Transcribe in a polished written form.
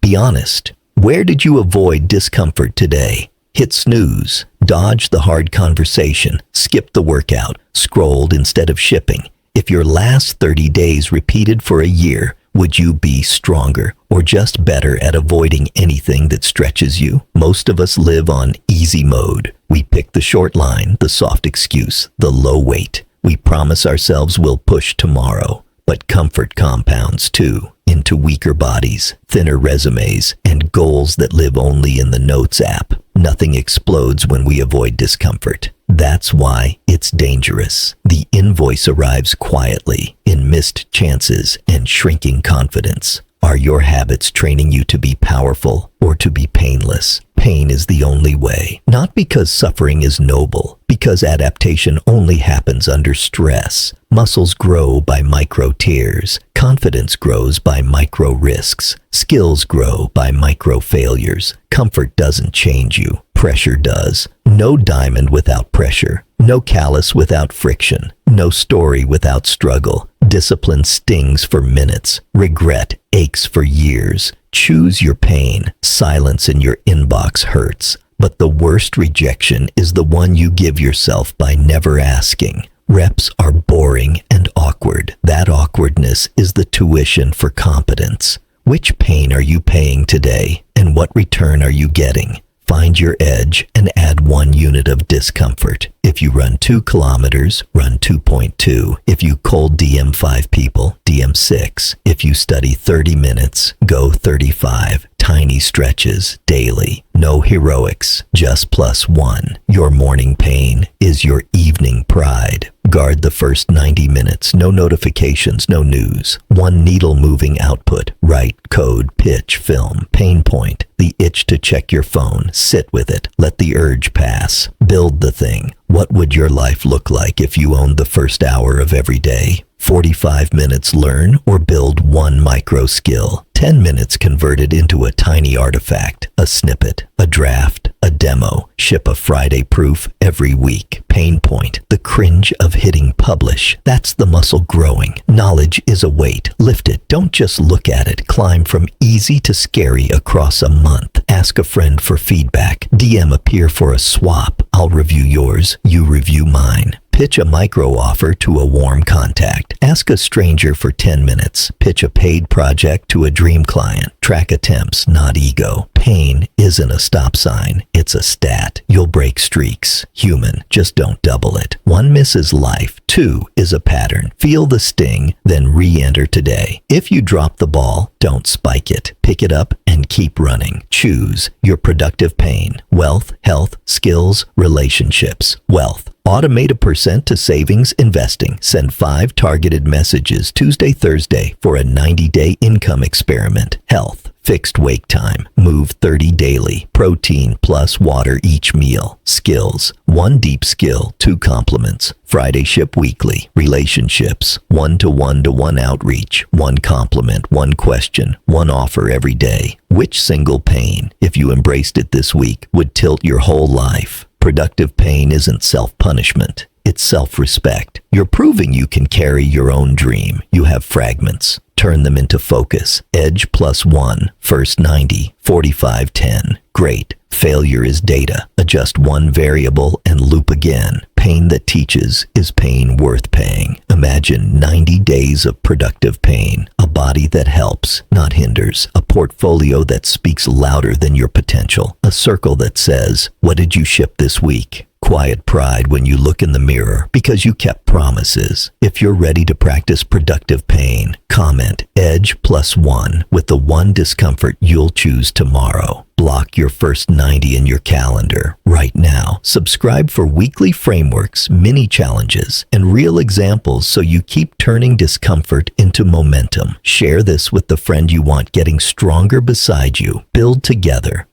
Be honest. Where did you avoid discomfort today? Hit snooze, dodge the hard conversation, skip the workout, scrolled instead of shipping. If your last 30 days repeated for a year, would you be stronger or just better at avoiding anything that stretches you? Most of us live on easy mode. We pick the short line, the soft excuse, the low weight. We promise ourselves we'll push tomorrow. But comfort compounds too, into weaker bodies, thinner resumes, and goals that live only in the Notes app. Nothing explodes when we avoid discomfort. That's why it's dangerous. The invoice arrives quietly, in missed chances and shrinking confidence. Are your habits training you to be powerful or to be painless? Pain is the only way. Not because suffering is noble, because adaptation only happens under stress. Muscles grow by micro tears. Confidence grows by micro risks. Skills grow by micro failures. Comfort doesn't change you. Pressure does. No diamond without pressure. No callus without friction. No story without struggle. Discipline stings for minutes. Regret aches for years. Choose your pain. Silence in your inbox hurts. But the worst rejection is the one you give yourself by never asking. Reps are boring and awkward. That awkwardness is the tuition for competence. Which pain are you paying today, and what return are you getting? Find your edge and add 1 unit of discomfort. If you run 2 kilometers, run 2.2. If you cold DM 5 people, DM 6. If you study 30 minutes, go 35. Tiny stretches daily. No heroics, just +1. Your morning pain is your evening pride. Guard the first 90 minutes. No notifications, no news. 1 needle moving output. Write, code, pitch, film. Pain point. The itch to check your phone. Sit with it. Let the urge pass. Build the thing. What would your life look like if you owned the first hour of every day? 45 minutes learn or build 1 micro skill. 10 minutes converted into a tiny artifact, a snippet, a draft, a demo. Ship a Friday proof every week. Pain point, the cringe of hitting publish. That's the muscle growing. Knowledge is a weight. Lift it. Don't just look at it. Climb from easy to scary across a month. Ask a friend for feedback. DM a peer for a swap. I'll review yours. You review mine. Pitch a micro offer to a warm contact. Ask a stranger for 10 minutes. Pitch a paid project to a dream client. Track attempts, not ego. Pain isn't a stop sign. It's a stat. You'll break streaks. Human. Just don't double it. 1 miss is life. 2 is a pattern. Feel the sting, then re-enter today. If you drop the ball, don't spike it. Pick it up and keep running. Choose your productive pain. Wealth, health, skills, relationships. Wealth. Automate a percent to savings investing. Send 5 targeted messages Tuesday, Thursday for a 90-day income experiment. Health. Fixed wake time. Move 30 daily. Protein plus water each meal. Skills. 1 deep skill, 2 compliments. Friday ship weekly. Relationships. 1-to-1-to-1 outreach. 1 compliment, 1 question, 1 offer every day. Which single pain, if you embraced it this week, would tilt your whole life? Productive pain isn't self-punishment. It's self-respect. You're proving you can carry your own dream. You have fragments. Turn them into focus. Edge +1. First 90. 45-10. Great. Failure is data. Adjust 1 variable and loop again. Pain that teaches is pain worth paying. Imagine 90 days of productive pain. A body that helps, not hinders. A portfolio that speaks louder than your potential. A circle that says, "What did you ship this week?" Quiet pride when you look in the mirror because you kept promises. If you're ready to practice productive pain, comment Edge +1 with the 1 discomfort you'll choose tomorrow. Block your first 90 in your calendar right now. Subscribe for weekly frameworks, mini challenges, and real examples so you keep turning discomfort into momentum. Share this with the friend you want getting stronger beside you. Build together.